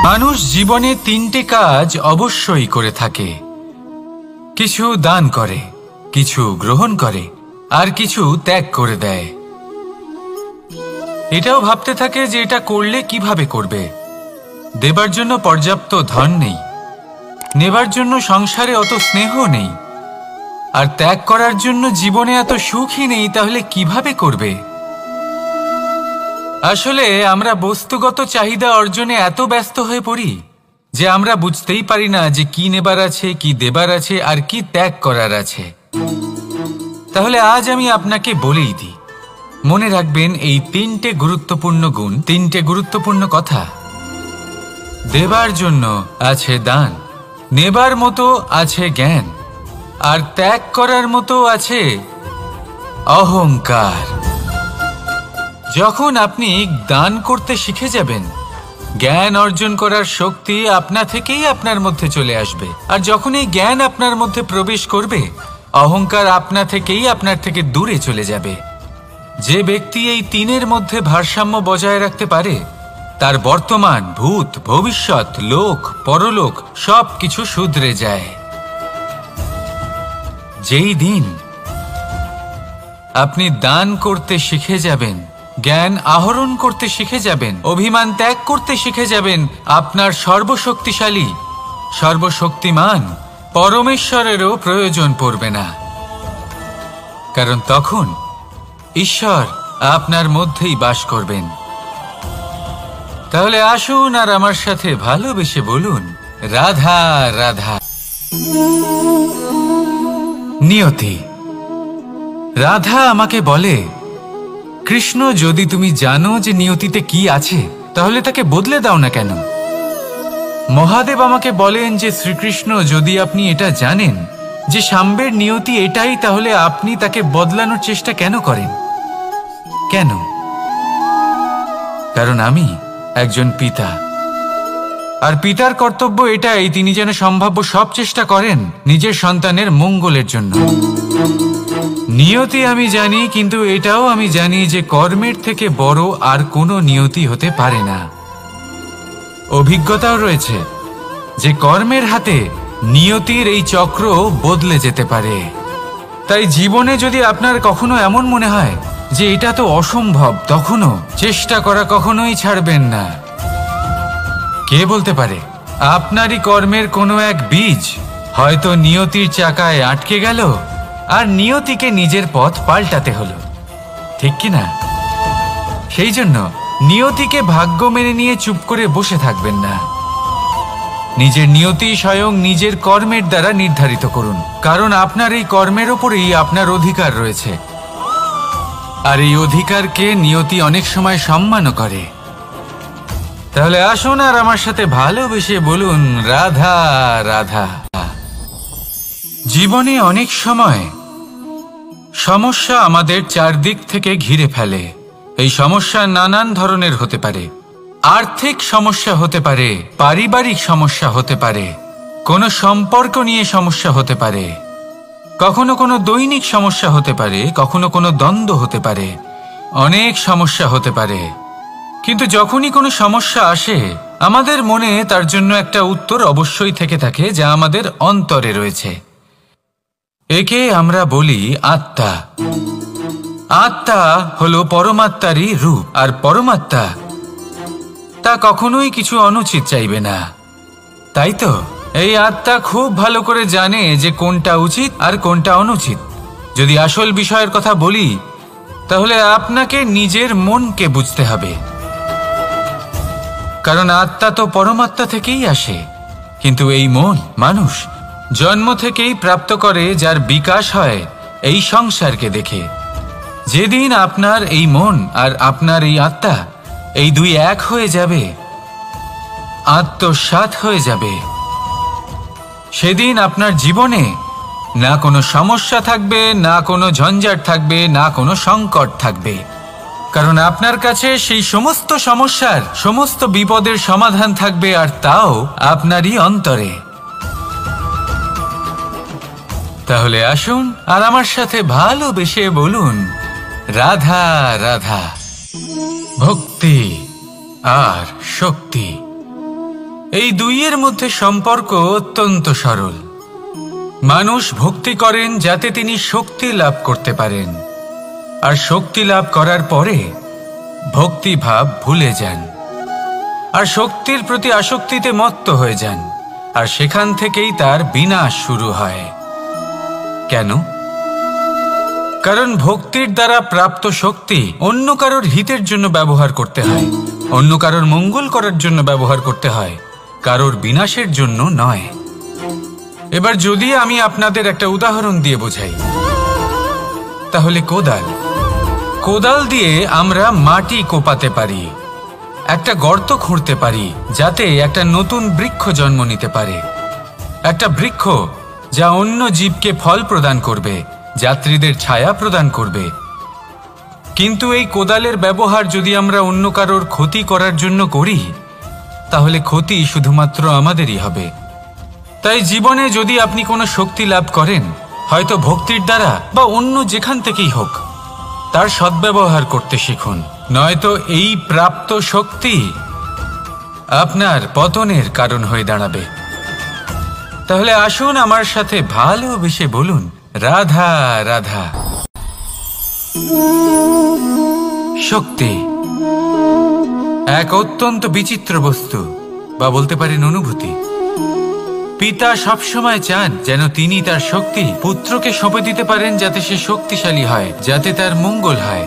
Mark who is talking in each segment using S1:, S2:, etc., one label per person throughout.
S1: মানুষ জীবনে তিনটে কাজ অবশ্যই করে থাকে, কিছু দান করে, কিছু গ্রহণ করে, আর কিছু ত্যাগ করে দেয়। এটাও ভাবতে থাকে যে এটা করলে কিভাবে করবে। দেবার জন্য পর্যাপ্ত ধন নেই, নেবার জন্য সংসারে অত স্নেহ নেই, আর ত্যাগ করার জন্য জীবনে এত সুখই নেই, তাহলে কিভাবে করবে? আসলে আমরা বস্তুগত চাহিদা অর্জনে এত ব্যস্ত হয়ে পড়ি যে আমরা বুঝতেই পারি না যে কি নেবার আছে, কি দেবার আছে, আর কি ত্যাগ করার আছে। তাহলে আজ আমি আপনাকে বলেই দিই, মনে রাখবেন এই তিনটে গুরুত্বপূর্ণ গুণ, তিনটে গুরুত্বপূর্ণ কথা। দেবার জন্য আছে দান, নেবার মতো আছে জ্ঞান, আর ত্যাগ করার মতো আছে অহংকার। যখন আপনি দান করতে শিখে যাবেন, জ্ঞান অর্জন করার শক্তি আপনা থেকেই আপনার মধ্যে চলে আসবে। আর যখন এই জ্ঞান আপনার মধ্যে প্রবেশ করবে, অহংকার আপনা থেকেই আপনার থেকে দূরে চলে যাবে। যে ব্যক্তি এই তিনের মধ্যে ভারসাম্য বজায় রাখতে পারে, তার বর্তমান, ভূত, ভবিষ্যৎ, লোক, পরলোক সব কিছু শুধরে যায়। যেই দিন আপনি দান করতে শিখে যাবেন, জ্ঞান আহরণ করতে শিখে যাবেন, অভিমান ত্যাগ করতে শিখে যাবেন, আপনার সর্বশক্তিশালী, সর্বশক্তিমান পরমেশ্বরেরও প্রয়োজন পড়বে না। কারণ তখন ঈশ্বর আপনার মধ্যেই বাস করবেন। তাহলে আসুন আর আমার সাথে ভালোবেসে বলুন, রাধা রাধা। নিয়তি। রাধা আমাকে বলে, কৃষ্ণ, যদি তুমি জানো যে নিয়তিতে কি আছে, তাহলে তাকে বদলে দাও না কেন? মহাদেব আমাকে বলেন যে শ্রীকৃষ্ণ, যদি আপনি এটা জানেন যে সাম্বের নিয়তি এটাই, তাহলে আপনি তাকে বদলানোর চেষ্টা কেন করেন? কেন? কারণ আমি একজন পিতা, আর পিতার কর্তব্য এটাই, তিনি যেন সম্ভাব্য সব চেষ্টা করেন নিজের সন্তানের মঙ্গলের জন্য। নিয়তি আমি জানি, কিন্তু এটাও আমি জানি যে কর্মের থেকে বড় আর কোনো নিয়তি হতে পারে না। অভিজ্ঞতাও রয়েছে যে কর্মের হাতে নিয়তির এই চক্র বদলে যেতে পারে। তাই জীবনে যদি আপনার কখনো এমন মনে হয় যে এটা তো অসম্ভব, তখনও চেষ্টা করা কখনোই ছাড়বেন না। কে বলতে পারে আপনারই কর্মের কোনো এক বীজ হয়তো নিয়তির চাকায় আটকে গেল, আর নিয়তিকে নিজের পথ পাল্টাতে হলো, ঠিক কি না? সেই জন্য নিয়তিকে ভাগ্য মেনে নিয়ে চুপ করে বসে থাকবেন না। নিজের নিয়তি স্বয়ং নিজের কর্মের দ্বারা নির্ধারিত করুন, কারণ আপনার এই কর্মের ওপরেই আপনার অধিকার রয়েছে। আর এই অধিকারকে নিয়তি অনেক সময় সম্মানও করে। তাহলে আসুন আর আমার সাথে ভালোবেসে বলুন, রাধা রাধা। জীবনে অনেক সময় সমস্যা আমাদের চারদিক থেকে ঘিরে ফেলে। এই সমস্যা নানান ধরনের হতে পারে। আর্থিক সমস্যা হতে পারে, পারিবারিক সমস্যা হতে পারে, কোনো সম্পর্ক নিয়ে সমস্যা হতে পারে, কখনো কোনো দৈনিক সমস্যা হতে পারে, কখনো কোনো দ্বন্দ্ব হতে পারে, অনেক সমস্যা হতে পারে। কিন্তু যখনই কোনো সমস্যা আসে, আমাদের মনে তার জন্য একটা উত্তর অবশ্যই থেকে থাকে, যা আমাদের অন্তরে রয়েছে। একে আমরা বলি আত্মা। আত্মা হলো পরমাত্মারই রূপ, আর পরমাত্মা তা কখনোই কিছু অনুচিত চাইবে না, তাই তো? এই আত্মা খুব ভালো করে জানে যে কোনটা উচিত আর কোনটা অনুচিত। যদি আসল বিষয়ের কথা বলি, তাহলে আপনাকে নিজের মনকে বুঝতে হবে, কারণ আত্মা তো পরমাত্মা থেকেই আসে। কিন্তু এই মন মানুষ জন্ম থেকেই প্রাপ্ত করে, যার বিকাশ হয় এই সংসারকে দেখে। যেদিন আপনার এই মন আর আপনার এই আত্মা এই দুই এক হয়ে যাবে, আত্মসাৎ হয়ে যাবে, সেদিন আপনার জীবনে না কোনো সমস্যা থাকবে, না কোনো ঝঞ্ঝাট থাকবে, না কোনো সংকট থাকবে। কারণ আপনার কাছে সেই সমস্ত সমস্যার, সমস্ত বিপদের সমাধান থাকবে, আর তাও আপনারই অন্তরে। তাহলে আসুন আর আমার সাথে ভালোবেসে বলুন, রাধা রাধা। ভক্তি আর শক্তি এই দুইয়ের মধ্যে সম্পর্ক অত্যন্ত সরল। মানুষ ভক্তি করেন যাতে তিনি শক্তি লাভ করতে পারেন, আর শক্তি লাভ করার পরে ভক্তিভাব ভুলে যান আর শক্তির প্রতি আসক্তিতে মত্ত হয়ে যান, আর সেখান থেকেই তার বিনাশ শুরু হয়। কেন? কারণ ভক্তির দ্বারা প্রাপ্ত শক্তি অন্য কারোর হিতের জন্য ব্যবহার করতে হয়, অন্য কারোর মঙ্গল করার জন্য ব্যবহার করতে হয়, কারোর বিনাশের জন্য নয়। এবার যদি আমি আপনাদের একটা উদাহরণ দিয়ে বোঝাই, তাহলে কোদাল দিয়ে আমরা মাটি কোপাতে পারি, একটা গর্ত খুঁড়তে পারি যাতে একটা নতুন বৃক্ষ জন্ম নিতে পারে, একটা বৃক্ষ যা অন্য জীবকে ফল প্রদান করবে, যাত্রীদের ছায়া প্রদান করবে। কিন্তু এই কোদালের ব্যবহার যদি আমরা অন্য কারোর ক্ষতি করার জন্য করি, তাহলে ক্ষতি শুধুমাত্র আমাদেরই হবে। তাই জীবনে যদি আপনি কোনো শক্তি লাভ করেন, হয়তো ভক্তির দ্বারা বা অন্য যেখান থেকেই হোক, তার সদ্ব্যবহার করতে শিখুন, নয়তো এই প্রাপ্ত শক্তি আপনার পতনের কারণ হয়ে দাঁড়াবে। তাহলে আসুন আমার সাথে ভালোবেসে বলুন, রাধা রাধা। শক্তি এক অত্যন্ত বিচিত্র বস্তু, বা বলতে পারেন অনুভূতি। পিতা সবসময় চান যেন তিনি তার শক্তি পুত্রকে সঁপে দিতে পারেন, যাতে সে শক্তিশালী হয়, যাতে তার মঙ্গল হয়।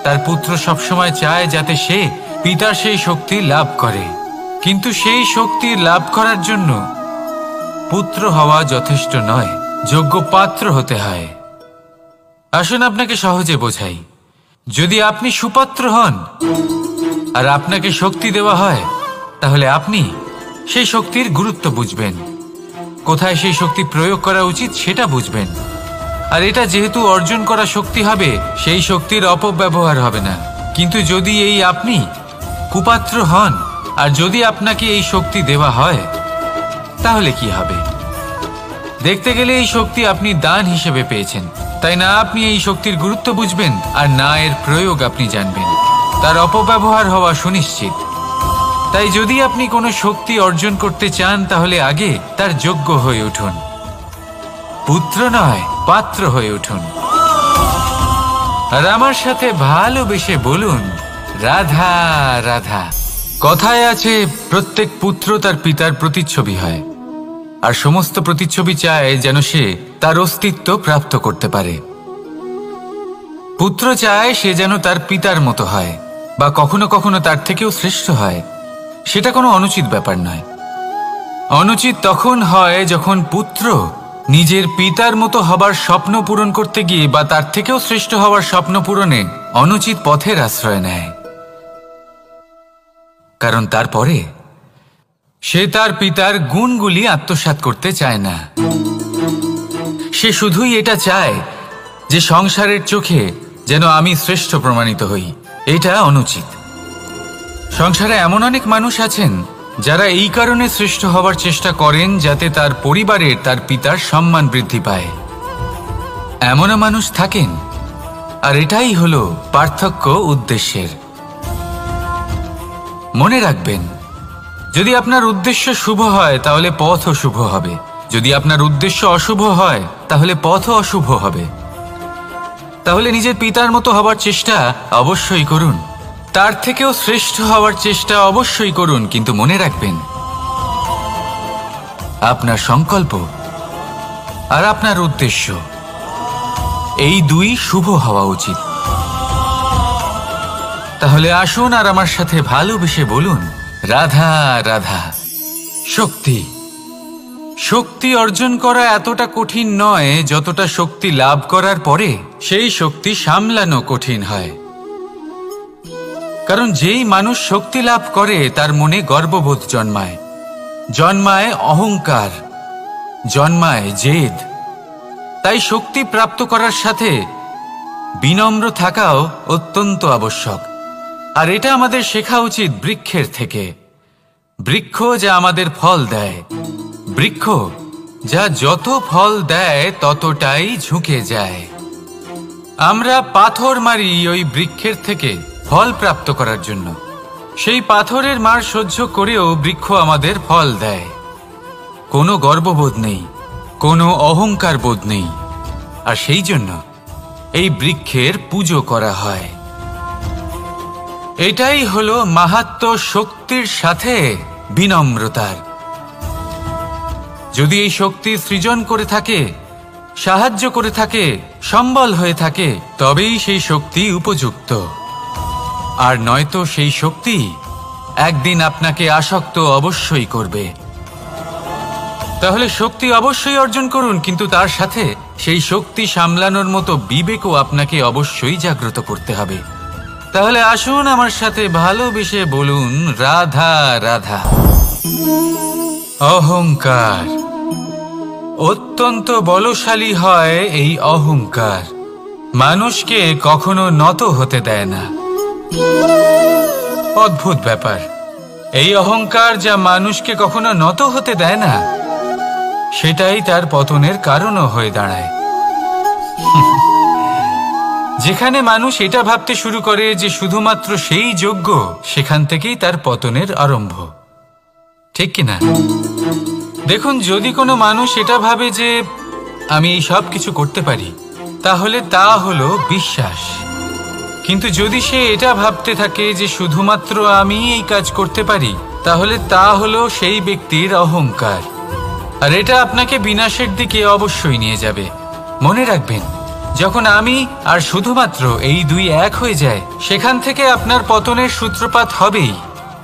S1: তার পুত্র সবসময় চায় যাতে সে পিতার সেই শক্তি লাভ করে, কিন্তু সেই শক্তি লাভ করার জন্য পুত্র হওয়া যথেষ্ট নয়, যোগ্য পাত্র হতে হয়। আসুন আপনাকে সহজে বোঝাই। যদি আপনি সুপাত্র হন আর আপনাকে শক্তি দেওয়া হয়, তাহলে আপনি সেই শক্তির গুরুত্ব বুঝবেন, কোথায় সেই শক্তি প্রয়োগ করা উচিত সেটা বুঝবেন। আর এটা যেহেতু অর্জন করা শক্তি হবে, সেই শক্তির অপব্যবহার হবে না। কিন্তু যদি আপনি কুপাত্র হন আর যদি আপনাকে এই শক্তি দেওয়া হয়, তাহলে কি হবে? দেখতে গেলে এই শক্তি আপনি দান হিসেবে পেয়েছেন, তাই না আপনি এই শক্তির গুরুত্ব বুঝবেন আর না এর প্রয়োগ আপনি জানবেন, তার অপব্যবহার হওয়া সুনিশ্চিত। তাই যদি আপনি কোনো শক্তি অর্জন করতে চান, তাহলে আগে তার যোগ্য হয়ে উঠুন, পুত্র নয় পাত্র হয়ে উঠুন। আর আমার সাথে ভালোবেসে বলুন, রাধা রাধা। কথায় আছে, প্রত্যেক পুত্র তার পিতার প্রতিচ্ছবি হয়, আর সমস্ত প্রতিচ্ছবি চায় যেন সে তার অস্তিত্ব প্রাপ্ত করতে পারে। পুত্র চায় সে যেন তার পিতার মতো হয়, বা কখনো কখনো তার থেকেও শ্রেষ্ঠ হয়। সেটা কোনো অনুচিত ব্যাপার নয়। অনুচিত তখন হয় যখন পুত্র নিজের পিতার মতো হবার স্বপ্ন পূরণ করতে গিয়ে বা তার থেকেও শ্রেষ্ঠ হওয়ার স্বপ্ন পূরণে অনুচিত পথের আশ্রয় নেয়। কারণ তারপরে সে তার পিতার গুণগুলি আত্মসাৎ করতে চায় না। সে শুধুই এটা চায় যে সংসারের চোখে যেন আমি শ্রেষ্ঠ প্রমাণিত হই। এটা অনুচিত। সংসারে এমন অনেক মানুষ আছেন যারা এই কারণে শ্রেষ্ঠ হবার চেষ্টা করেন যাতে তার পরিবারের তার পিতার সম্মান বৃদ্ধি পায়। এমনও মানুষ থাকেন, আর এটাই হলো পার্থক্য উদ্দেশ্যের। মনে রাখবেন, যদি আপনার উদ্দেশ্য শুভ হয় তাহলে পথও শুভ হবে, যদি আপনার উদ্দেশ্য অশুভ হয় তাহলে পথও অশুভ হবে। তাহলে নিজের পিতার মতো হবার চেষ্টা অবশ্যই করুন, তার থেকেও শ্রেষ্ঠ হওয়ার চেষ্টা অবশ্যই করুন, কিন্তু মনে রাখবেন আপনার সংকল্প আর আপনার উদ্দেশ্য এই দুই শুভ হওয়া উচিত। তাহলে আসুন আর আমার সাথে ভালোবেসে বলুন, রাধা রাধা। শক্তি শক্তি অর্জন করা এতটা কঠিন নয় যতটা শক্তি লাভ করার পরে সেই শক্তি সামলানো কঠিন হয়। কারণ যেই মানুষ শক্তি লাভ করে তার মনে গর্ববোধ জন্মায়, জন্মায় অহংকার, জন্মায় জেদ। তাই শক্তি প্রাপ্ত করার সাথে বিনম্র থাকাও অত্যন্ত আবশ্যক। আর এটা আমাদের শেখা উচিত বৃক্ষের থেকে। বৃক্ষ যা আমাদের ফল দেয়, বৃক্ষ যা যত ফল দেয় ততটাই ঝুঁকে যায়। আমরা পাথর মারি ওই বৃক্ষের থেকে ফল প্রাপ্ত করার জন্য, সেই পাথরের মার সহ্য করেও বৃক্ষ আমাদের ফল দেয়। কোনো গর্ববোধ নেই, কোনো অহংকার বোধ নেই, আর সেই জন্য এই বৃক্ষের পুজো করা হয়। এটাই হলো মাহাত্ম্য শক্তির সাথে বিনম্রতার। যদি এই শক্তি সৃজন করে থাকে, সাহায্য করে থাকে, সম্বল হয়ে থাকে, তবেই সেই শক্তি উপযুক্ত। আর নয়তো সেই শক্তি একদিন আপনাকে আসক্ত অবশ্যই করবে। তাহলে শক্তি অবশ্যই অর্জন করুন, কিন্তু তার সাথে সেই শক্তি সামলানোর মতো বিবেকও আপনাকে অবশ্যই জাগ্রত করতে হবে। তাহলে আসুন আমার সাথে ভালোবেসে বলুন, রাধা রাধা। অহংকার অত্যন্ত বলশালী হয়। এই অহংকার মানুষকে কখনো নত হতে দেয় না। অদ্ভুত ব্যাপার, এই অহংকার যা মানুষকে কখনো নত হতে দেয় না, সেটাই তার পতনের কারণও হয়ে দাঁড়ায়। যেখানে মানুষ এটা ভাবতে শুরু করে যে শুধুমাত্র সেই যোগ্য, সেখান থেকেই তার পতনের আরম্ভ। ঠিক কিনা? দেখুন, যদি কোনো মানুষ এটা ভাবে যে আমি এই সব কিছু করতে পারি, তাহলে তা হলো বিশ্বাস। কিন্তু যদি সে এটা ভাবতে থাকে যে শুধুমাত্র আমি এই কাজ করতে পারি, তাহলে তা হলো সেই ব্যক্তির অহংকার। আর এটা আপনাকে বিনাশের দিকে অবশ্যই নিয়ে যাবে। মনে রাখবেন, যখন আমি আর শুধুমাত্র এই দুই এক হয়ে যায়, সেখান থেকে আপনার পতনের সূত্রপাত হবেই।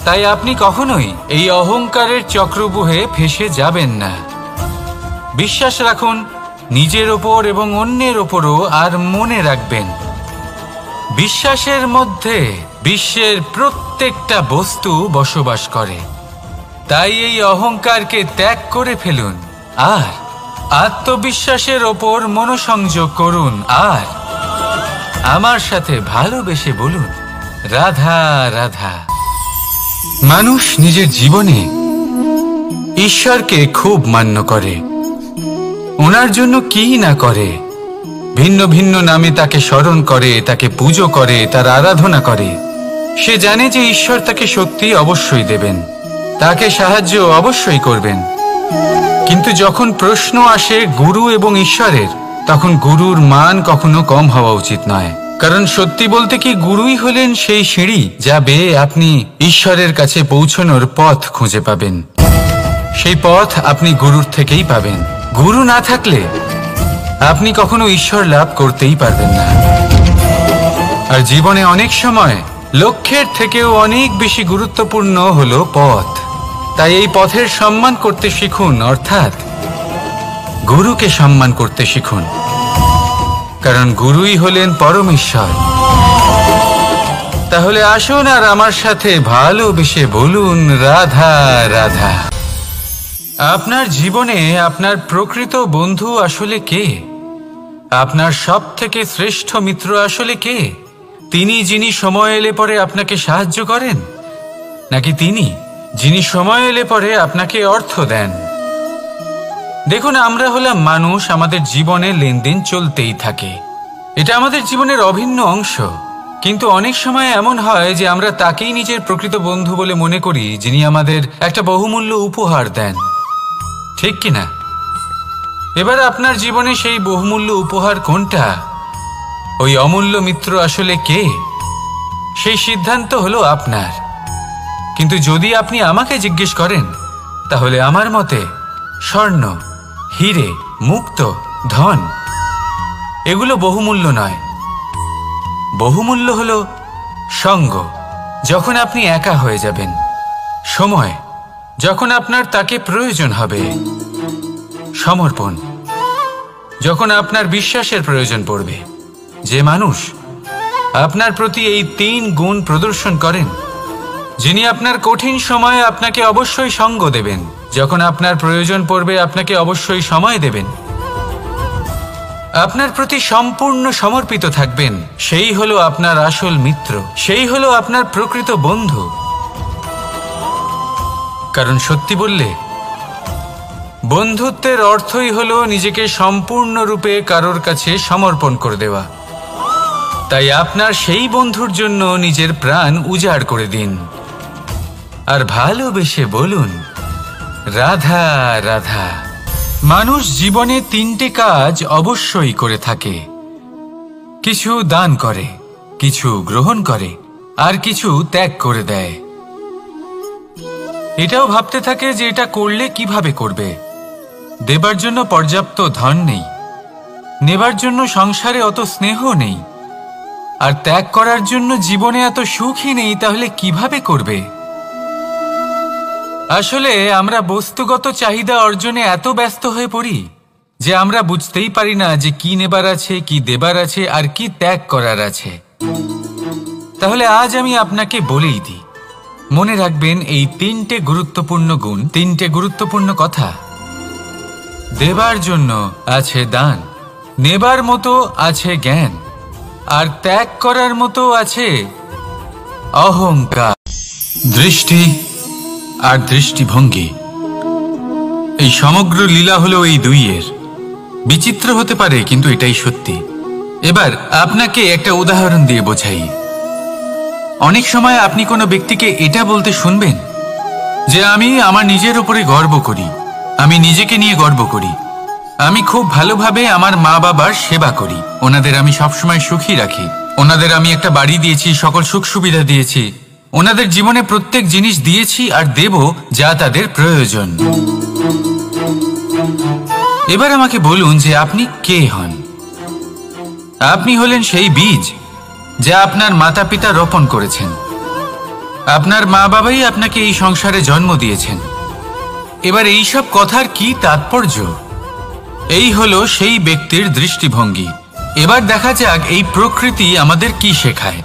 S1: তাই আপনি কখনোই এই অহংকারের চক্রব্যূহে ফেঁসে যাবেন না। বিশ্বাস রাখুন নিজের ওপর এবং অন্যের ওপরও। আর মনে রাখবেন, বিশ্বাসের মধ্যে বিশ্বের প্রত্যেকটা বস্তু বসবাস করে। তাই এই অহংকারকে ত্যাগ করে ফেলুন আর আত্মবিশ্বাসের ওপর মনোসংযোগ করুন। আর আমার সাথে ভালোবেসে বলুন, রাধা রাধা। মানুষ নিজের জীবনে ঈশ্বরকে খুব মান্য করে, ওনার জন্য কি না করে। ভিন্ন ভিন্ন নামে তাকে স্মরণ করে, তাকে পুজো করে, তার আরাধনা করে। সে জানে যে ঈশ্বর তাকে শক্তি অবশ্যই দেবেন, তাকে সাহায্য অবশ্যই করবেন। কিন্তু যখন প্রশ্ন আসে গুরু এবং ঈশ্বরের, তখন গুরুর মান কখনো কম হওয়া উচিত নয়। কারণ সত্যি বলতে কি, গুরুই হলেন সেই সিঁড়ি যা বেয়ে আপনি ঈশ্বরের কাছে পৌঁছানোর পথ খুঁজে পাবেন। সেই পথ আপনি গুরুর থেকেই পাবেন। গুরু না থাকলে আপনি কখনো ঈশ্বর লাভ করতেই পারবেন না। আর জীবনে অনেক সময় লক্ষ্যের থেকেও অনেক বেশি গুরুত্বপূর্ণ হলো পথ। তাই এই পথের সম্মান করতে শিখুন, অর্থাৎ গুরুকে সম্মান করতে শিখুন। কারণ গুরুই হলেন পরমেশ্বর। তাহলে আসুন আর আমার সাথে ভালোবেসে বলুন, রাধা রাধা। আপনার জীবনে আপনার প্রকৃত বন্ধু আসলে কে? আপনার সব থেকে শ্রেষ্ঠ মিত্র আসলে কে? তিনি যিনি সময় এলে পরে আপনাকে সাহায্য করেন, নাকি তিনি যিনি সময় এলে পরে আপনাকে অর্থ দেন? দেখুন, আমরা হলাম মানুষ, আমাদের জীবনে লেনদেন চলতেই থাকে। এটা আমাদের জীবনের অভিন্ন অংশ। কিন্তু অনেক সময় এমন হয় যে আমরা তাকেই নিজের প্রকৃত বন্ধু বলে মনে করি, যিনি আমাদের একটা বহুমূল্য উপহার দেন। ঠিক কিনা? এবার আপনার জীবনে সেই বহুমূল্য উপহার কোনটা, ওই অমূল্য মিত্র আসলে কে, সেই সিদ্ধান্ত হলো আপনার। কিন্তু যদি আপনি আমাকে জিজ্ঞেস করেন, তাহলে আমার মতে স্বর্ণ, হিরে, মুক্ত, ধন এগুলো বহুমূল্য নয়। বহুমূল্য হলো সঙ্গ, যখন আপনি একা হয়ে যাবেন। সময়, যখন আপনার তাকে প্রয়োজন হবে। সমর্পণ, যখন আপনার বিশ্বাসের প্রয়োজন পড়বে। যে মানুষ আপনার প্রতি এই 3 গুণ প্রদর্শন করেন, যিনি আপনার কঠিন সময়ে আপনাকে অবশ্যই সঙ্গ দেবেন, যখন আপনার প্রয়োজন পড়বে আপনাকে অবশ্যই সময় দেবেন, আপনার প্রতি সম্পূর্ণ সমর্পিত থাকবেন, সেই হলো আপনার আসল মিত্র, সেই হলো আপনার প্রকৃত বন্ধু। কারণ সত্যি বললে, বন্ধুত্বের অর্থই হলো নিজেকে সম্পূর্ণরূপে কারোর কাছে সমর্পণ করে দেওয়া। তাই আপনার সেই বন্ধুর জন্য নিজের প্রাণ উজাড় করে দিন। আর ভালোবেসে বলুন, রাধা রাধা। মানুষ জীবনে 3টে কাজ অবশ্যই করে থাকে, কিছু দান করে, কিছু গ্রহণ করে, আর কিছু ত্যাগ করে দেয়। এটাও ভাবতে থাকে যে এটা করলে কিভাবে করবে। দেবার জন্য পর্যাপ্ত ধন নেই, নেবার জন্য সংসারে অত স্নেহ নেই, আর ত্যাগ করার জন্য জীবনে এত সুখই নেই, তাহলে কিভাবে করবে? আসলে আমরা বস্তুগত চাহিদা অর্জনে এত ব্যস্ত হয়ে পড়ি যে আমরা বুঝতেই পারি না যে কি নেবার আছে, কি দেবার আছে, আর কি ত্যাগ করার আছে। তাহলে আজ আমি আপনাকে বলেই দিই, মনে রাখবেন এই 3টে গুরুত্বপূর্ণ গুণ, 3টে গুরুত্বপূর্ণ কথা। দেবার জন্য আছে দান, নেবার মতো আছে জ্ঞান, আর ত্যাগ করার মতো আছে অহংকার। দৃষ্টি আর দৃষ্টিভঙ্গি, এই সমগ্র লীলা হলো এই দুইয়ের। বিচিত্র হতে পারে, কিন্তু এটাই সত্যি। এবার আপনাকে একটা উদাহরণ দিয়ে বোঝাই। অনেক সময় আপনি কোনো ব্যক্তিকে এটা বলতে শুনবেন যে আমি আমার নিজের উপরে গর্ব করি, আমি নিজেকে নিয়ে গর্ব করি, আমি খুব ভালোভাবে আমার মা বাবার সেবা করি, ওনাদের আমি সবসময় সুখী রাখি, ওনাদের আমি একটা বাড়ি দিয়েছি, সকল সুখ সুবিধা দিয়েছি, ওনাদের জীবনে প্রত্যেক জিনিস দিয়েছি আর দেব যা তাদের প্রয়োজন। এবার আমাকে বলুন যে আপনি কে হন? আপনি হলেন সেই বীজ যা আপনার মাতা পিতা রোপণ করেছেন। আপনার মা বাবাই আপনাকে এই সংসারে জন্ম দিয়েছেন। এবার এই সব কথার কি তাৎপর্য? এই হলো সেই ব্যক্তির দৃষ্টিভঙ্গি। এবার দেখা যাক এই প্রকৃতি আমাদের কি শেখায়।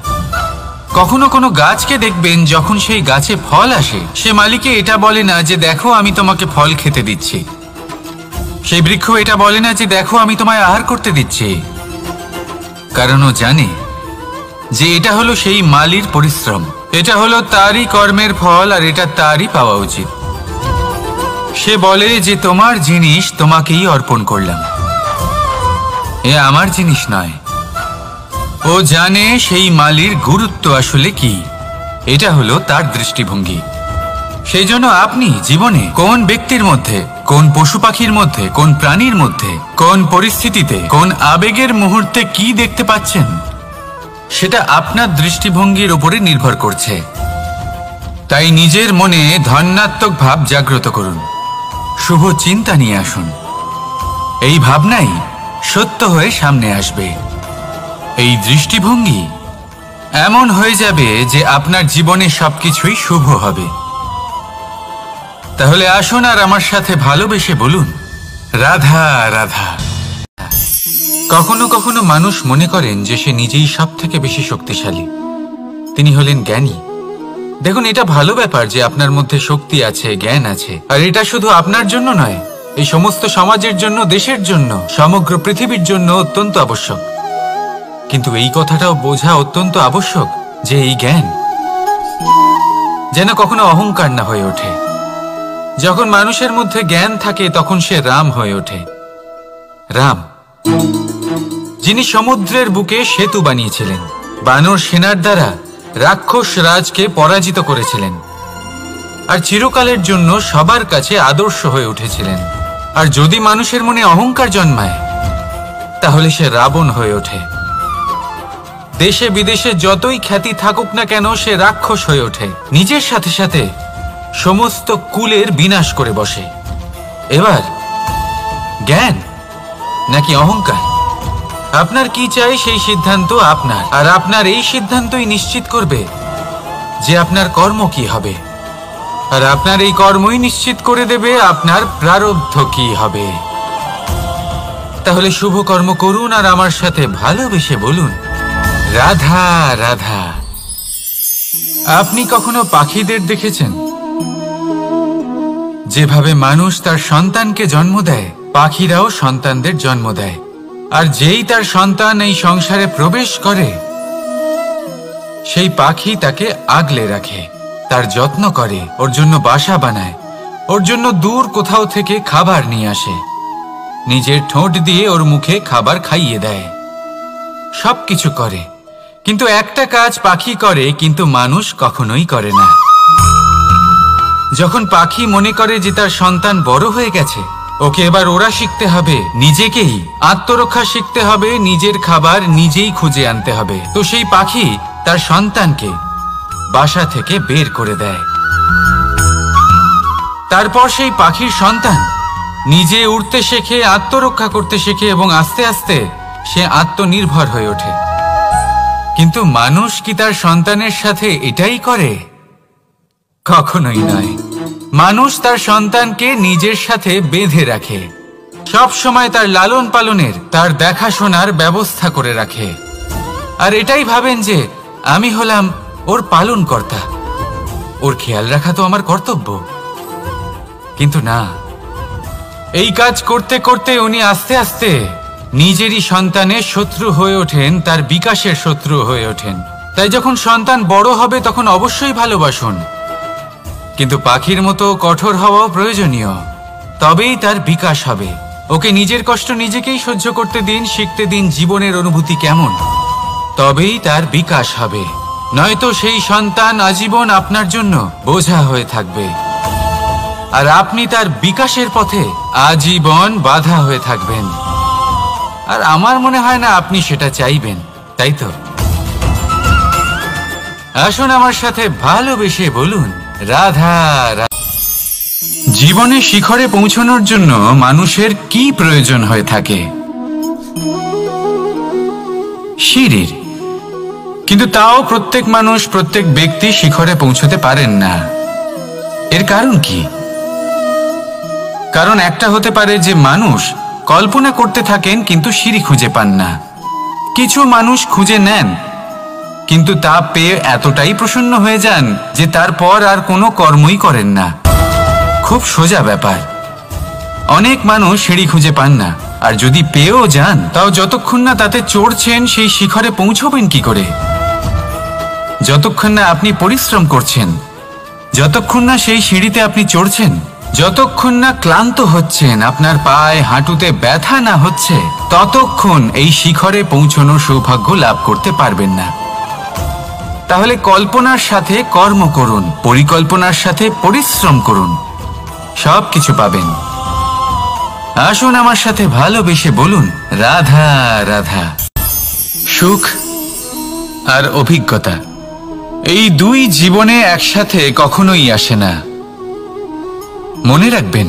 S1: কখনো কোনো গাছকে দেখবেন, যখন সেই গাছে ফল আসে, সে মালিকে এটা বলে না যে দেখো আমি তোমাকে ফল খেতে দিচ্ছি। সেই বৃক্ষ এটা বলে না যে দেখো আমি তোমায় আহার করতে দিচ্ছি, কারণ ও জানে যে এটা হলো সেই মালির পরিশ্রম, এটা হলো তারই কর্মের ফল, আর এটা তারই পাওয়া উচিত। সে বলে যে তোমার জিনিস তোমাকেই অর্পণ করলাম, এ আমার জিনিস নয়। ও জানে সেই মালির গুরুত্ব আসলে কি, এটা হলো তার দৃষ্টিভঙ্গি। সেই জন্য আপনি জীবনে কোন ব্যক্তির মধ্যে, কোন পশু পাখির মধ্যে, কোন প্রাণীর মধ্যে, কোন পরিস্থিতিতে, কোন আবেগের মুহূর্তে কি দেখতে পাচ্ছেন, সেটা আপনার দৃষ্টিভঙ্গির উপরে নির্ভর করছে। তাই নিজের মনে ধনাত্মক ভাব জাগ্রত করুন, শুভ চিন্তা নিয়ে আসুন। এই ভাবনাই সত্য হয়ে সামনে আসবে। এই দৃষ্টিভঙ্গি এমন হয়ে যাবে যে আপনার জীবনে সবকিছুই শুভ হবে। তাহলে আসুন আর আমার সাথে ভালোবেসে বলুন, রাধা রাধা। কখনো কখনো মানুষ মনে করেন যে সে নিজেই সব থেকে বেশি শক্তিশালী, তিনি হলেন জ্ঞানী। দেখুন, এটা ভালো ব্যাপার যে আপনার মধ্যে শক্তি আছে, জ্ঞান আছে, আর এটা শুধু আপনার জন্য নয়, এই সমস্ত সমাজের জন্য, দেশের জন্য, সমগ্র পৃথিবীর জন্য অত্যন্ত আবশ্যক। কিন্তু এই কথাটাও বোঝা অত্যন্ত আবশ্যক যে এই জ্ঞান যেন কখনো অহংকার না হয়ে ওঠে। যখন মানুষের মধ্যে জ্ঞান থাকে তখন সে রাম হয়ে ওঠে। রাম, যিনি সমুদ্রের বুকে সেতু বানিয়েছিলেন, বানর সেনার দ্বারা রাক্ষস রাজকে পরাজিত করেছিলেন, আর চিরকালের জন্য সবার কাছে আদর্শ হয়ে উঠেছিলেন। আর যদি মানুষের মনে অহংকার জন্মায়, তাহলে সে রাবণ হয়ে ওঠে। দেশে বিদেশে যতই খ্যাতি থাকুক না কেন, সে রাক্ষস হয়ে ওঠে, নিজের সাথে সাথে সমস্ত কুলের বিনাশ করে বসে। এবার জ্ঞান নাকি অহংকার, আপনার কি চাই সেই সিদ্ধান্ত আপনার, আর আপনার এই সিদ্ধান্তই নিশ্চিত করবে যে আপনার কর্ম কি হবে, আর আপনার এই কর্মই নিশ্চিত করে দেবে আপনার প্রারব্ধ কি হবে। তাহলে শুভ কর্ম করুন আর আমার সাথে ভালোবেসে বলুন, রাধা রাধা। আপনি কখনো পাখিদের দেখেছেন? যেভাবে মানুষ তার সন্তানকে জন্ম দেয়, পাখিরাও সন্তানদের জন্ম দেয়। আর যেই তার সন্তান এই সংসারে প্রবেশ করে, সেই পাখি তাকে আগলে রাখে, তার যত্ন করে, ওর জন্য বাসা বানায়, ওর জন্য দূর কোথাও থেকে খাবার নিয়ে আসে, নিজের ঠোঁট দিয়ে ওর মুখে খাবার খাইয়ে দেয়, সবকিছু করে। কিন্তু একটা কাজ পাখি করে, কিন্তু মানুষ কখনোই করে না। যখন পাখি মনে করে যে তার সন্তান বড় হয়ে গেছে, ওকে এবার ওরা শিখতে হবে নিজেকেই আত্মরক্ষা শিখতে হবে, নিজের খাবার নিজেই খুঁজে আনতে হবে, তো সেই পাখি তার সন্তানকে বাসা থেকে বের করে দেয়। তারপর সেই পাখির সন্তান নিজে উড়তে শেখে, আত্মরক্ষা করতে শেখে এবং আস্তে আস্তে সে আত্মনির্ভর হয়ে ওঠে। কিন্তু মানুষ কি তার সন্তানের সাথে এটাই করে? কখনোই নয়। মানুষ তার সন্তানকে নিজের সাথে বেঁধে রাখে, সব সময় তার লালন পালনের, তার দেখাশোনার ব্যবস্থা করে রাখে, আর এটাই ভাবেন যে আমি হলাম ওর পালনকর্তা, ওর খেয়াল রাখা তো আমার কর্তব্য। কিন্তু না, এই কাজ করতে করতে উনি আস্তে আস্তে নিজেরই সন্তানের শত্রু হয়ে ওঠেন, তার বিকাশের শত্রু হয়ে ওঠেন। তাই যখন সন্তান বড় হবে তখন অবশ্যই ভালোবাসুন, কিন্তু পাখির মতো কঠোর হওয়াও প্রয়োজনীয়, তবেই তার বিকাশ হবে। ওকে নিজের কষ্ট নিজেকেই সহ্য করতে দিন, শিখতে দিন জীবনের অনুভূতি কেমন, তবেই তার বিকাশ হবে। নয়তো সেই সন্তান আজীবন আপনার জন্য বোঝা হয়ে থাকবে, আর আপনি তার বিকাশের পথে আজীবন বাধা হয়ে থাকবেন। আর আমার মনে হয় না আপনি সেটা চাইবেন, তাই তো? আসুন আমার সাথে ভালোবেসে বলুন রাধা রাধা। জীবনে শিখরে পৌঁছানোর জন্য মানুষের কি প্রয়োজন হয়ে থাকে? সিঁড়ির। কিন্তু তাও প্রত্যেক মানুষ, প্রত্যেক ব্যক্তি শিখরে পৌঁছতে পারেন না। এর কারণ কি? কারণ একটা হতে পারে যে মানুষ কল্পনা করতে থাকেন কিন্তু সিঁড়ি খুঁজে পান না। কিছু মানুষ খুঁজে নেন কিন্তু তা পেয়ে এতটাই প্রসন্ন হয়ে যান যে তারপর আর কোনো কর্মই করেন না। খুব সোজা ব্যাপার। অনেক মানুষ সিঁড়ি খুঁজে পান না, আর যদি পেয়েও যান তাও যতক্ষণ না তাতে চড়ছেন সেই শিখরে পৌঁছবেন কি করে? যতক্ষণ না আপনি পরিশ্রম করছেন, যতক্ষণ না সেই সিঁড়িতে আপনি চড়ছেন, যতক্ষণ না ক্লান্ত হচ্ছেন, আপনার পায়ে হাঁটুতে ব্যথা না হচ্ছে, ততক্ষণ এই শিখরে পৌঁছানোর সৌভাগ্য লাভ করতে পারবেন না। তাহলে কল্পনার সাথে কর্ম করুন, পরিকল্পনার সাথে পরিশ্রম করুন, সব কিছু পাবেন। আসুন আমার সাথে ভালোবেসে বলুন রাধা রাধা। সুখ আর অভিজ্ঞতা, এই দুই জীবনে একসাথে কখনোই আসে না। মনে রাখবেন,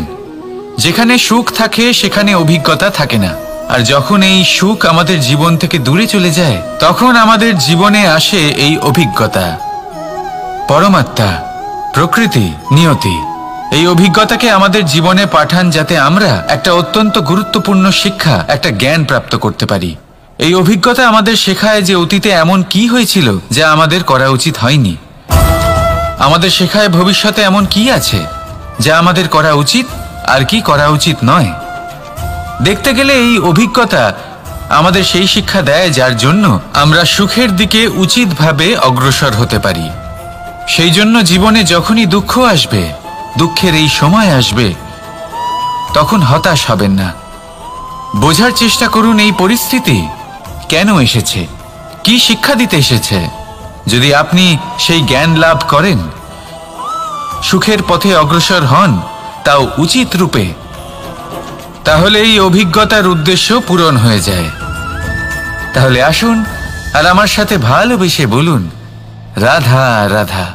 S1: যেখানে সুখ থাকে সেখানে অভিজ্ঞতা থাকে না, আর যখন এই সুখ আমাদের জীবন থেকে দূরে চলে যায় তখন আমাদের জীবনে আসে এই অভিজ্ঞতা। পরমাত্মা, প্রকৃতি, নিয়তি এই অভিজ্ঞতাকে আমাদের জীবনে পাঠান যাতে আমরা একটা অত্যন্ত গুরুত্বপূর্ণ শিক্ষা, একটা জ্ঞান প্রাপ্ত করতে পারি। এই অভিজ্ঞতা আমাদের শেখায় যে অতীতে এমন কি হয়েছিল যা আমাদের করা উচিত হয়নি। আমাদের শেখায় ভবিষ্যতে এমন কি আছে যা আমাদের করা উচিত আর কি করা উচিত নয়। দেখতে গেলে এই অভিজ্ঞতা আমাদের সেই শিক্ষা দেয় যার জন্য আমরা সুখের দিকে উচিতভাবে অগ্রসর হতে পারি। সেই জন্য জীবনে যখনই দুঃখ আসবে, দুঃখের এই সময় আসবে, তখন হতাশ হবেন না। বোঝার চেষ্টা করুন এই পরিস্থিতি কেন এসেছে, কি শিক্ষা দিতে এসেছে। যদি আপনি সেই জ্ঞান লাভ করেন, সুখের পথে অগ্রসর হন, তাও উচিত রূপে, তাহলে এই অভিজ্ঞতার উদ্দেশ্য পূরণ হয়ে যায়। তাহলে আসুন আর আমার সাথে ভালোবেসে বলুন রাধা রাধা।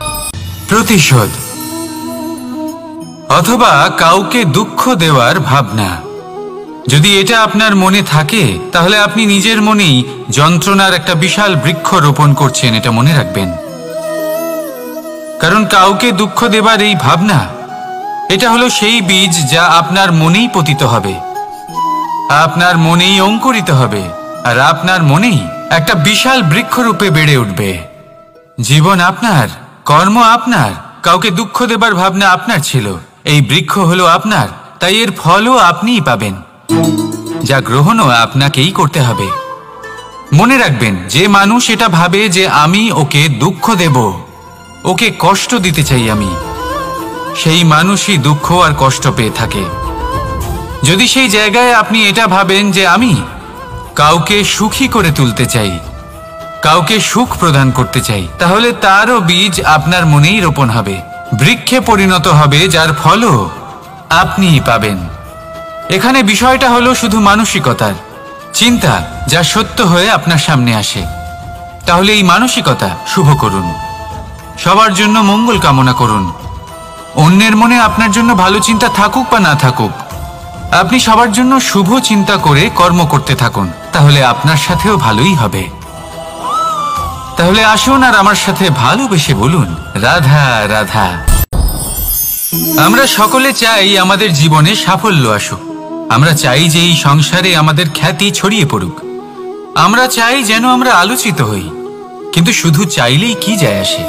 S1: প্রতিশোধ অথবা কাউকে দুঃখ দেওয়ার ভাবনা, যদি এটা আপনার মনে থাকে তাহলে আপনি নিজের মনেই যন্ত্রণার একটা বিশাল বৃক্ষ রোপণ করছেন, এটা মনে রাখবেন। কারণ কাউকে দুঃখ দেবার এই ভাবনা, এটা হলো সেই বীজ যা আপনার মনেই পতিত হবে, আপনার মনেই অঙ্কুরিত হবে, আর আপনার মনেই একটা বিশাল বৃক্ষরূপে বেড়ে উঠবে। জীবন আপনার, কর্ম আপনার, কাউকে দুঃখ দেবার ভাবনা আপনার ছিল, এই বৃক্ষ হলো আপনার, তাই এর ফলও আপনিই পাবেন, যা গ্রহণও আপনাকেই করতে হবে। মনে রাখবেন, যে মানুষ এটা ভাবে যে আমি ওকে দুঃখ দেব, ওকে কষ্ট দিতে চাই আমি, সেই মানুষই দুঃখ আর কষ্ট পেয়ে থাকে। যদি সেই জায়গায় আপনি এটা ভাবেন যে আমি কাউকে সুখী করে তুলতে চাই, কাউকে সুখ প্রদান করতে চাই, তাহলে তারও বীজ আপনার মনেই রোপণ হবে, বৃক্ষে পরিণত হবে, যার ফলও আপনিই পাবেন। এখানে বিষয়টা হলো শুধু মানসিকতার চিন্তা, যা সত্য হয়ে আপনার সামনে আসে। তাহলে এই মানসিকতা শুভ করুন, সবার জন্য মঙ্গল কামনা করুন। অন্যের মনে আপনার জন্য ভালো চিন্তা থাকুক বা না থাকুক, আপনি সবার জন্য শুভ চিন্তা করে কর্ম করতে থাকুন, তাহলে আপনার সাথেও ভালোই হবে। তাহলে আসুন আর আমার সাথে ভালোবেসে বলুন, রাধা রাধা। আমরা সকলে চাই আমাদের জীবনে সাফল্য আসুক। আমরা চাই যে এই সংসারে আমাদের খ্যাতি ছড়িয়ে পড়ুক। আমরা চাই যেন আমরা আলোচিত হই, কিন্তু শুধু চাইলেই কি যায় আসে?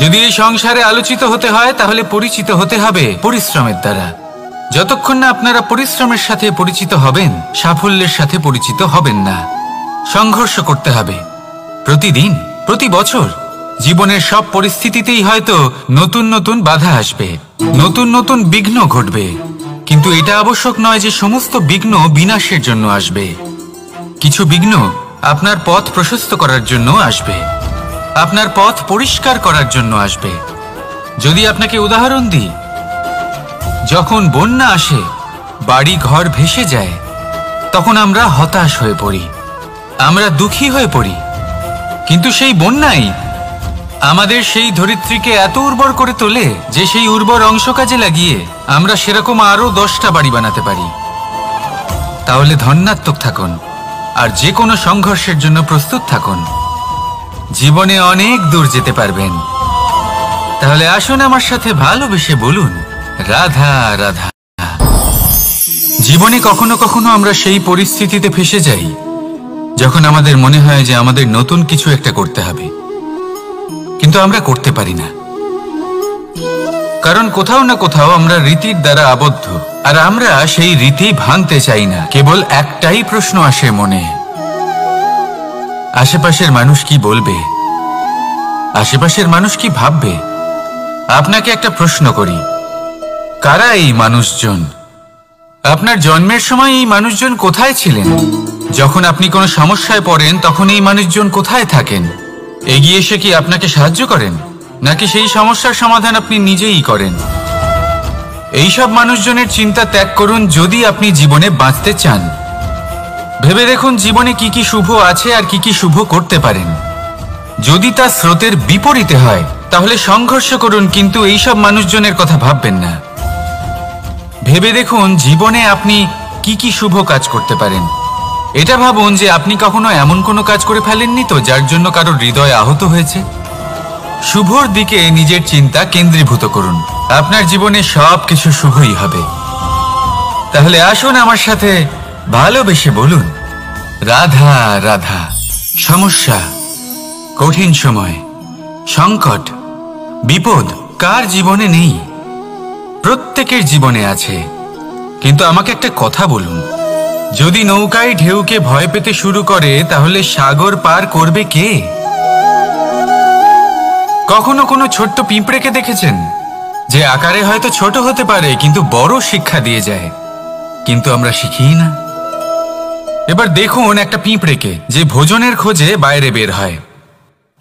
S1: যদি এই সংসারে আলোচিত হতে হয়, তাহলে পরিচিত হতে হবে পরিশ্রমের দ্বারা। যতক্ষণ না আপনারা পরিশ্রমের সাথে পরিচিত হবেন, সাফল্যের সাথে পরিচিত হবেন না। সংঘর্ষ করতে হবে প্রতিদিন, প্রতি বছর। জীবনের সব পরিস্থিতিতেই হয়তো নতুন নতুন বাধা আসবে, নতুন নতুন বিঘ্ন ঘটবে, কিন্তু এটা আবশ্যক নয় যে সমস্ত বিঘ্ন বিনাশের জন্য আসবে। কিছু বিঘ্ন আপনার পথ প্রশস্ত করার জন্য আসবে, আপনার পথ পরিষ্কার করার জন্য আসবে। যদি আপনাকে উদাহরণ দিই, যখন বন্যা আসে, বাড়ি ঘর ভেসে যায়, তখন আমরা হতাশ হয়ে পড়ি, আমরা দুঃখী হয়ে পড়ি। কিন্তু সেই বন্যাই আমাদের সেই ধরিত্রীকে এত উর্বর করে তোলে যে সেই উর্বর অংশ কাজে লাগিয়ে আমরা সেরকম আরো 10টা বাড়ি বানাতে পারি। তাহলে ধন্যাত্মক থাকুন আর যে কোনো সংঘর্ষের জন্য প্রস্তুত থাকুন। জীবনে অনেক দূর যেতে পারবেন। তাহলে আসুন আমার সাথে ভালোবেসে বলুন, রাধা রাধা। জীবনে কখনো কখনো আমরা সেই পরিস্থিতিতে ফেসে যাই যখন আমাদের মনে হয় যে আমাদের নতুন কিছু একটা করতে হবে, কিন্তু আমরা করতে পারি না, কারণ কোথাও না কোথাও আমরা রীতির দ্বারা আবদ্ধ, আর আমরা সেই রীতি ভাঙতে চাই না। কেবল একটাই প্রশ্ন আসে মনে, আশেপাশের মানুষ কি বলবে, আশেপাশের মানুষ কি ভাববে। আপনাকে একটা প্রশ্ন করি, কারা এই মানুষজন? আপনার জন্মের সময় এই মানুষজন কোথায় ছিলেন? যখন আপনি কোনো সমস্যায় পড়েন, তখন এই মানুষজন কোথায় থাকেন? এগিয়ে এসে কি আপনাকে সাহায্য করেন, নাকি সেই সমস্যার সমাধান আপনি নিজেই করেন? এইসব মানুষজনের চিন্তা ত্যাগ করুন যদি আপনি জীবনে বাঁচতে চান। ভেবে দেখুন জীবনে কি কি শুভ আছে আর কি কি শুভ করতে পারেন। যদি তা স্রোতের বিপরীতে হয়, তাহলে সংঘর্ষ করুন, কিন্তু এইসব মানুষজনের কথা ভাববেন না। ভেবে দেখুন জীবনে আপনি কি কি শুভ কাজ করতে পারেন। এটা ভাবুন যে আপনি কখনো এমন কোনো কাজ করে ফেলেননি তো যার জন্য কারোর হৃদয় আহত হয়েছে। শুভর দিকে নিজের চিন্তা কেন্দ্রীভূত করুন, আপনার জীবনে সব কিছু শুভই হবে। তাহলে আসুন আমার সাথে ভালোবেসে বলুন, রাধা রাধা। সমস্যা, কঠিন সময়, সংকট, বিপদ কার জীবনে নেই? প্রত্যেকের জীবনে আছে। কিন্তু আমাকে একটা কথা বলুন, যদি নৌকায় ঢেউকে ভয় পেতে শুরু করে, তাহলে সাগর পার করবে কে? কখনো কোনো ছোট্ট পিঁপড়েকে দেখেছেন, যে আকারে হয়তো ছোট হতে পারে কিন্তু বড় শিক্ষা দিয়ে যায়? কিন্তু আমরা শিখি না। এবার দেখুন একটা পিঁপড়েকে, যে ভোজনের খোঁজে বাইরে বের হয়,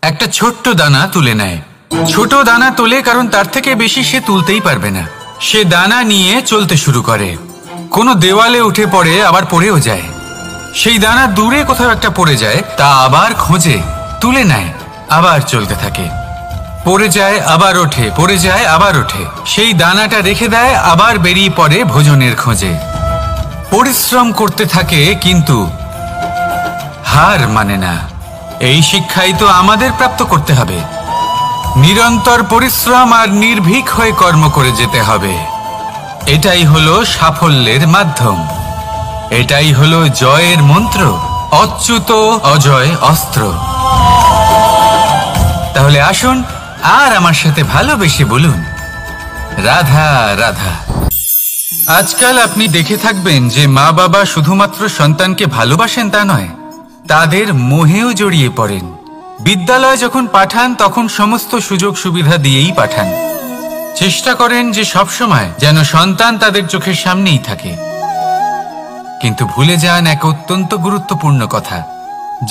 S1: একটা ছোট্ট দানা তুলে নেয়। ছোট দানা তোলে কারণ তার থেকে বেশি সে তুলতেই পারবে না। সে দানা নিয়ে চলতে শুরু করে, কোনো দেওয়ালে উঠে পড়ে, আবার পড়েও যায়। সেই দানা দূরে কোথাও একটা পড়ে যায়, তা আবার খোঁজে, তুলে নেয়, আবার চলতে থাকে। পড়ে যায় আবার ওঠে, পড়ে যায় আবার ওঠে। সেই দানাটা রেখে দেয়, আবার বেরিয়ে পড়ে ভোজনের খোঁজে। পরিশ্রম করতে থাকে কিন্তু হার মানে না। এই শিক্ষাই তো আমাদের প্রাপ্ত করতে হবে। নিরন্তর পরিশ্রম আর নির্ভীক হয়ে কর্ম করে যেতে হবে। এটাই হলো সাফল্যের মাধ্যম, এটাই হলো জয়ের মন্ত্র, অচ্যুত অজয় অস্ত্র। তাহলে আসুন আর আমার সাথে ভালোবেসে বলুন, রাধা রাধা। আজকাল আপনি দেখে থাকবেন যে মা বাবা শুধুমাত্র সন্তানকে ভালোবাসেন তা নয়, তাদের মোহেও জড়িয়ে পড়েন। বিদ্যালয়ে যখন পাঠান তখন সমস্ত সুযোগ সুবিধা দিয়েই পাঠান। চেষ্টা করেন যে সবসময় যেন সন্তান তাদের চোখের সামনেই থাকে। কিন্তু ভুলে যান এক অত্যন্ত গুরুত্বপূর্ণ কথা,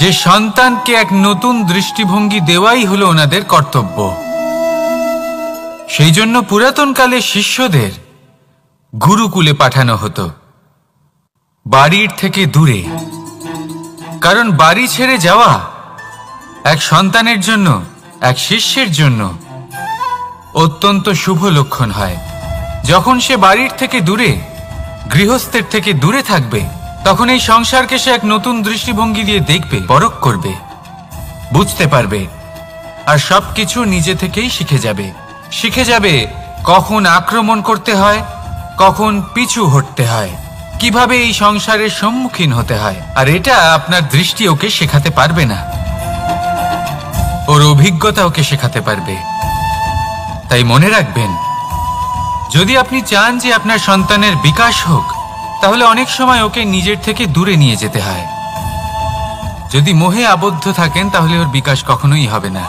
S1: যে সন্তানকে এক নতুন দৃষ্টিভঙ্গি দেওয়াই হলো ওনাদের কর্তব্য। সেই জন্য পুরাতনকালে শিষ্যদের গুরুকুলে পাঠানো হতো, বাড়ির থেকে দূরে। কারণ বাড়ি ছেড়ে যাওয়া এক সন্তানের জন্য, এক শিষ্যের জন্য অত্যন্ত শুভ লক্ষণ হয়। যখন সে বাড়ির থেকে দূরে, গৃহস্থের থেকে দূরে থাকবে, তখন এই সংসারকে সে এক নতুন দৃষ্টিভঙ্গি দিয়ে দেখবে, পরখ করবে, বুঝতে পারবে, আর সবকিছু নিজে থেকেই শিখে যাবে কখন আক্রমণ করতে হয়, কখন পিছু হটতে হয়, কিভাবে এই সংসারের সম্মুখীন হতে হয়। আর এটা আপনার দৃষ্টি ওকে শেখাতে পারবে না, ওর অভিজ্ঞতা ওকে শেখাতে পারবে। তাই মনে রাখবেন, যদি আপনি চান যে আপনার সন্তানের বিকাশ হোক, তাহলে অনেক সময় ওকে নিজের থেকে দূরে নিয়ে যেতে হয়। যদি মোহে আবদ্ধ থাকেন তাহলে ওর বিকাশ কখনোই হবে না।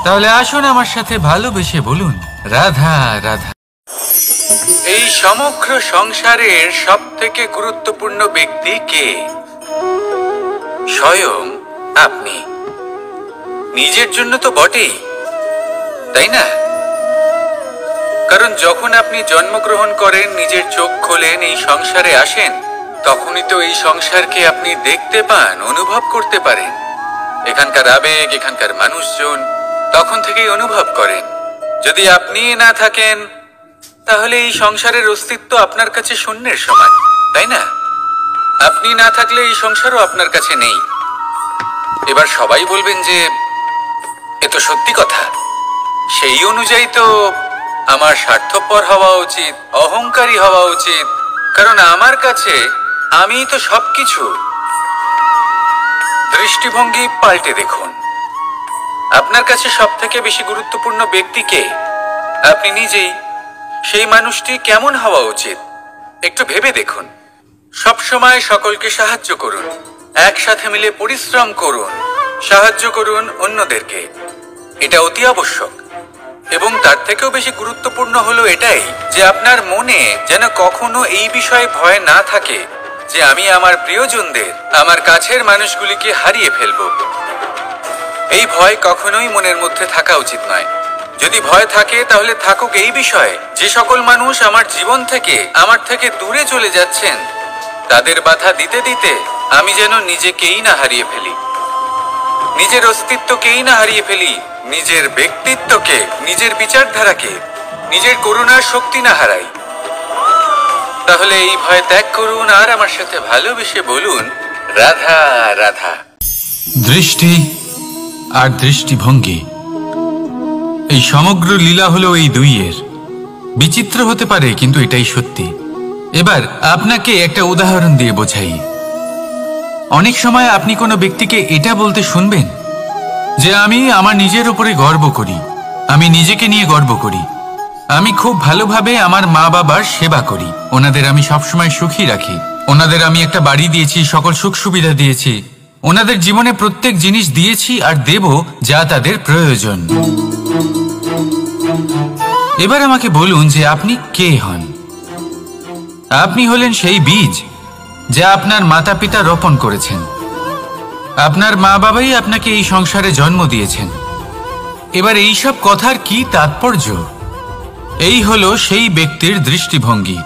S1: তাহলে আসুন আমার সাথে ভালোবেসে বলুন, রাধা রাধা। এই সমগ্র সংসারের সব থেকে গুরুত্বপূর্ণ ব্যক্তি কে? স্বয়ং আপনি। নিজের জন্য তো বটেই, তাই না? কারণ যখন আপনি জন্মগ্রহণ করেন, নিজের চোখ খোলেন, এই সংসারে আসেন, তখনই তো এই সংসারকে আপনি দেখতে পান, অনুভব করতে পারেন। এখানকার আবেগ, এখানকার মানুষজন তখন থেকেই অনুভব করেন। যদি আপনি না থাকেন, তাহলে এই সংসারের অস্তিত্ব আপনার কাছে শূন্যের সমান, তাই না? আপনি না থাকলে এই সংসারও আপনার কাছে নেই। এবার সবাই বলবেন যে এ তো সত্যি কথা, সেই অনুযায়ী তো আমার স্বার্থপর হওয়া উচিত, অহংকারী হওয়া উচিত, কারণ আমার কাছে আমিই তো সবকিছু। দৃষ্টিভঙ্গি পাল্টে দেখুন, আপনার কাছে সব থেকে বেশি গুরুত্বপূর্ণ ব্যক্তি কে? আপনি নিজেই। সেই মানুষটি কেমন হওয়া উচিত একটু ভেবে দেখুন। সব সময় সকলকে সাহায্য করুন, একসাথে মিলে পরিশ্রম করুন, সাহায্য করুন অন্যদেরকে, এটা অতি আবশ্যক। এবং তার থেকেও বেশি গুরুত্বপূর্ণ হলো এটাই যে আপনার মনে যেন কখনো এই বিষয়ে ভয় না থাকে যে আমি আমার প্রিয়জনদের, আমার কাছের মানুষগুলিকে হারিয়ে ফেলব। এই ভয় কখনোই মনের মধ্যে থাকা উচিত নয়। যদি ভয় থাকে তাহলে থাকুক এই বিষয়ে যে সকল মানুষ আমার জীবন থেকে, আমার থেকে দূরে চলে যাচ্ছেন, তাদের বাধা দিতে দিতে আমি যেন নিজেকেই না হারিয়ে ফেলি, নিজের অস্তিত্বকেই না হারিয়ে ফেলি, নিজের ব্যক্তিত্বকে, নিজের বিচারধারাকে, নিজের করুণার শক্তি না হারাই। তাহলে এই ভয় ত্যাগ করুন আর আমার সাথে ভালোবেসে বলুন, রাধা রাধা। দৃষ্টি আর দৃষ্টিভঙ্গি, এই সমগ্র লীলা হলো এই দুইয়ের। বিচিত্র হতে পারে, কিন্তু এটাই সত্যি। এবার আপনাকে একটা উদাহরণ দিয়ে বোঝাই। অনেক সময় আপনি কোনো ব্যক্তিকে এটা বলতে শুনবেন যে আমি আমার নিজের উপরে গর্ব করি, আমি নিজেকে নিয়ে গর্ব করি, আমি খুব ভালোভাবে আমার মা বাবার সেবা করি, ওনাদের আমি সবসময় সুখী রাখি, ওনাদের আমি একটা বাড়ি দিয়েছি, সকল সুখ সুবিধা দিয়েছি, ওনাদের জীবনে প্রত্যেক জিনিস দিয়েছি আর দেব যা তাদের প্রয়োজন। এবার আমাকে বলুন যে আপনি কে হন? আপনি হলেন সেই বীজ যা আপনার মাতা পিতা রোপণ করেছেন। আপনার মা বাবাই আপনাকে এই সংসারে জন্ম দিয়েছেন। এবার এইসব কথার কি তাৎপর্য? এই হলো সেই ব্যক্তির দৃষ্টিভঙ্গি।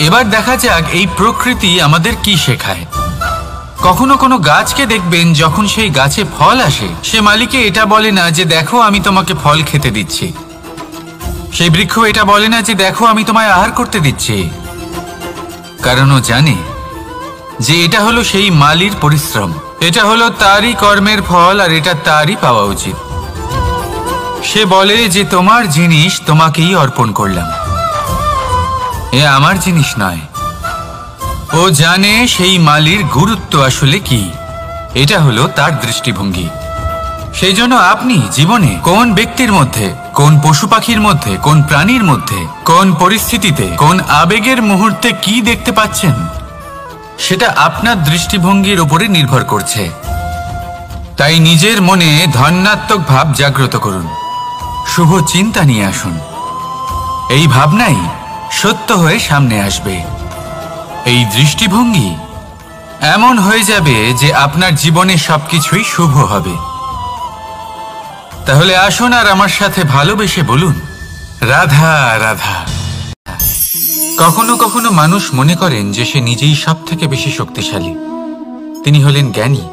S1: এবার দেখা যাক এই প্রকৃতি আমাদের কি শেখায়। কখনো কোনো গাছকে দেখবেন, যখন সেই গাছে ফল আসে, সে মালিকে এটা বলে না যে দেখো আমি তোমাকে ফল খেতে দিচ্ছি। সেই বৃক্ষ এটা বলে না যে দেখো আমি তোমায় আহার করতে দিচ্ছি, কারণ ও জানে যে এটা হলো সেই মালির পরিশ্রম, এটা হলো তারই কর্মের ফল, আর এটা তারই পাওয়া উচিত। সে বলে যে তোমার জিনিস তোমাকেই অর্পণ করলাম, এ আমার জিনিস নয়। ও জানে সেই মালির গুরুত্ব আসলে কি, এটা হলো তার দৃষ্টিভঙ্গি। সেই জন্য আপনি জীবনে কোন ব্যক্তির মধ্যে, কোন পশু পাখির মধ্যে, কোন প্রাণীর মধ্যে, কোন পরিস্থিতিতে, কোন আবেগের মুহূর্তে কি দেখতে পাচ্ছেন, সেটা আপনার দৃষ্টিভঙ্গির উপরে নির্ভর করছে। তাই নিজের মনে ধন্যাত্মক ভাব জাগ্রত করুন, শুভ চিন্তা নিয়ে আসুন। এই ভাবনাই সত্য হয়ে সামনে আসবে। এই দৃষ্টিভঙ্গি এমন হয়ে যাবে যে আপনার জীবনে সবকিছুই শুভ হবে। তাহলে আসুন আর আমার সাথে ভালোবেসে বলুন, রাধা রাধা। কখনো কখনো মানুষ মনে করেন যে সে নিজেই সব থেকে বেশি শক্তিশালী, তিনি হলেন জ্ঞানী।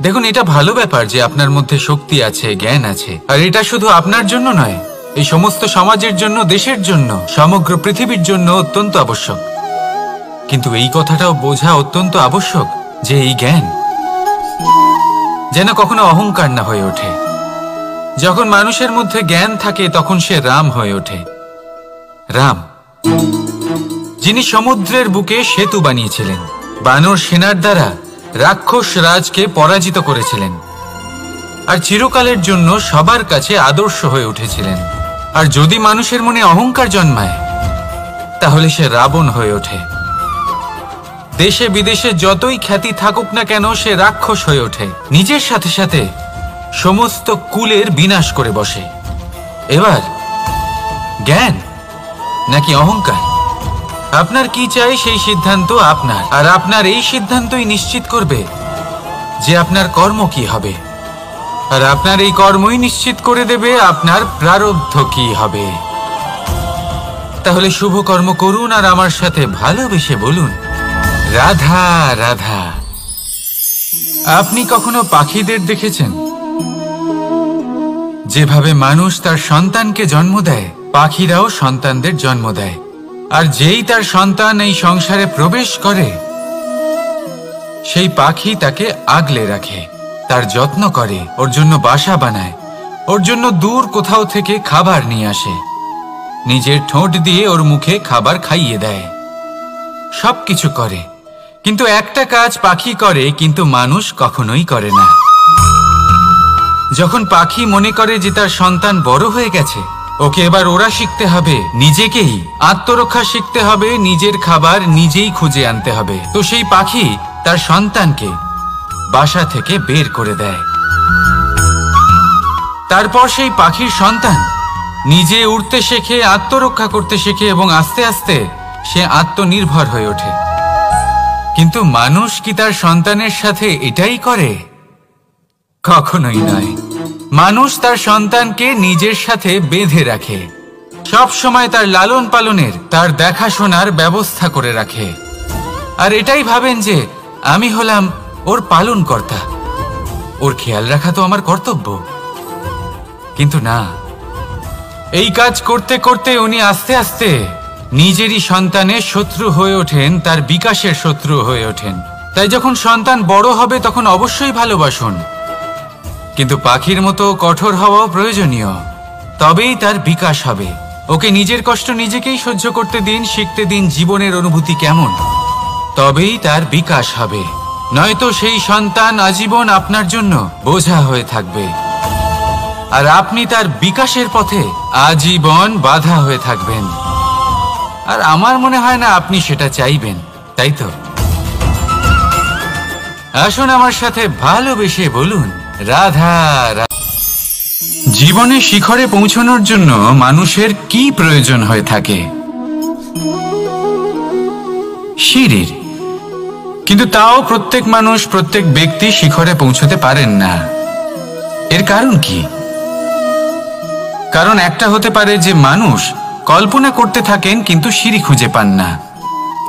S1: দেখুন, এটা ভালো ব্যাপার যে আপনার মধ্যে শক্তি আছে, জ্ঞান আছে, আর এটা শুধু আপনার জন্য নয়, এই সমস্ত সমাজের জন্য, দেশের জন্য, সমগ্র পৃথিবীর জন্য অত্যন্ত আবশ্যক। কিন্তু এই কথাটাও বোঝা অত্যন্ত আবশ্যক যে এই জ্ঞান যেন কখনো অহংকার না হয়ে ওঠে। যখন মানুষের মধ্যে জ্ঞান থাকে তখন সে রাম হয়ে ওঠে। রাম, যিনি সমুদ্রের বুকে সেতু বানিয়েছিলেন, বানর সেনার দ্বারা রাক্ষস রাজকে পরাজিত করেছিলেন, আর চিরকালের জন্য সবার কাছে আদর্শ হয়ে উঠেছিলেন। আর যদি মানুষের মনে অহংকার জন্মায় তাহলে সে রাবণ হয়ে ওঠে। দেশে বিদেশে যতই খ্যাতি থাকুক না কেন, সে রাক্ষস হয়ে ওঠে, নিজের সাথে সাথে সমস্ত কুলের বিনাশ করে বসে। এবার জ্ঞান নাকি অহংকার, আপনার কি চাই সেই সিদ্ধান্ত আপনার, আর আপনার এই সিদ্ধান্তই নিশ্চিত করবে যে আপনার কর্ম কি হবে, আর আপনার এই কর্মই নিশ্চিত করে দেবে আপনার প্রারব্ধ কি হবে। তাহলে শুভ কর্ম করুন আর আমার সাথে ভালোবেসে বলুন, রাধা রাধা। আপনি কখনো পাখিদের দেখেছেন? যেভাবে মানুষ তার সন্তানকে জন্ম দেয়, পাখিরাও সন্তানদের জন্ম দেয়। আর যেই তার সন্তান এই সংসারে প্রবেশ করে, সেই পাখি তাকে আগলে রাখে, তার যত্ন করে, ওর জন্য বাসা বানায়, ওর জন্য দূর কোথাও থেকে খাবার নিয়ে আসে, নিজের ঠোঁট দিয়ে ওর মুখে খাবার খাইয়ে দেয়, সবকিছু করে। কিন্তু একটা কাজ পাখি করে কিন্তু মানুষ কখনোই করে না। যখন পাখি মনে করে যে তার সন্তান বড় হয়ে গেছে, ওকে এবার ওরা শিখতে হবে, নিজেকেই আত্মরক্ষা শিখতে হবে, নিজের খাবার নিজেই খুঁজে আনতে হবে, তো সেই পাখি তার সন্তানকে বাসা থেকে বের করে দেয়। তারপর সেই পাখির সন্তান নিজে উড়তে শেখে, আত্মরক্ষা করতে শেখে, এবং আস্তে আস্তে সে আত্মনির্ভর হয়ে ওঠে। কিন্তু মানুষ কি তার সন্তানের সাথে এটাই করে? কখনোই নয়। মানুষ তার সন্তানকে নিজের সাথে বেঁধে রাখে, সব সময় তার লালন পালনের, তার দেখাশোনার ব্যবস্থা করে রাখে, আর এটাই ভাবেন যে আমি হলাম ওর পালনকর্তা, ওর খেয়াল রাখা তো আমার কর্তব্য। কিন্তু না, এই কাজ করতে করতে উনি আস্তে আস্তে নিজেরই সন্তানের শত্রু হয়ে ওঠেন, তার বিকাশের শত্রু হয়ে ওঠেন। তাই যখন সন্তান বড় হবে তখন অবশ্যই ভালোবাসুন, কিন্তু পাখির মতো কঠোর হওয়াও প্রয়োজনীয়, তবেই তার বিকাশ হবে। ওকে নিজের কষ্ট নিজেকেই সহ্য করতে দিন, শিখতে দিন জীবনের অনুভূতি কেমন, তবেই তার বিকাশ হবে। নয়তো সেই সন্তান আজীবন আপনার জন্য বোঝা হয়ে থাকবে, আর আপনি তার বিকাশের পথে আজীবন বাধা হয়ে থাকবেন। আর আমার মনে হয় না আপনি সেটা চাইবেন, তাই তো? আসুন আমার সাথে ভালোবেসে বলুন, রাধা রাধা। জীবনে শিখরে পৌঁছানোর জন্য মানুষের কি প্রয়োজন হয়ে থাকে? সিঁড়ির। কিন্তু তাও প্রত্যেক মানুষ, প্রত্যেক ব্যক্তি শিখরে পৌঁছতে পারেন না। এর কারণ কি? কারণ একটা হতে পারে যে মানুষ কল্পনা করতে থাকেন কিন্তু সিঁড়ি খুঁজে পান না।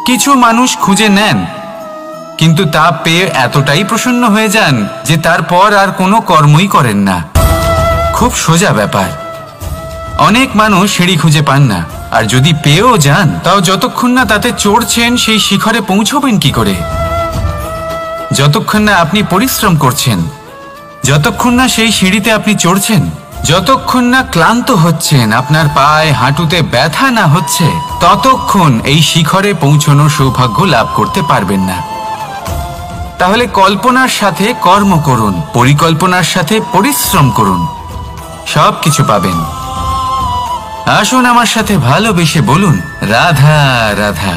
S1: কিছু মানুষ খুঁজে নেন কিন্তু তা পেয়ে এতটাই প্রসন্ন হয়ে যান যে তারপর আর কোনো কর্মই করেন না। খুব সোজা ব্যাপার। অনেক মানুষ সিঁড়ি খুঁজে পান না, আর যদি পেয়েও যান তাও যতক্ষণ না তাতে চড়ছেন সেই শিখরে পৌঁছবেন কি করে? যতক্ষণ না আপনি পরিশ্রম করছেন, যতক্ষণ না সেই সিঁড়িতে আপনি চড়ছেন, যতক্ষণ না ক্লান্ত হচ্ছেন, আপনার পায়ে হাঁটুতে ব্যথা না হচ্ছে, ততক্ষণ এই শিখরে পৌঁছানোর সৌভাগ্য লাভ করতে পারবেন না। তাহলে কল্পনার সাথে কর্ম করুন, পরিকল্পনার সাথে পরিশ্রম করুন, সব কিছু পাবেন। আসুন আমার সাথে ভালোবেসে বলুন, রাধা রাধা।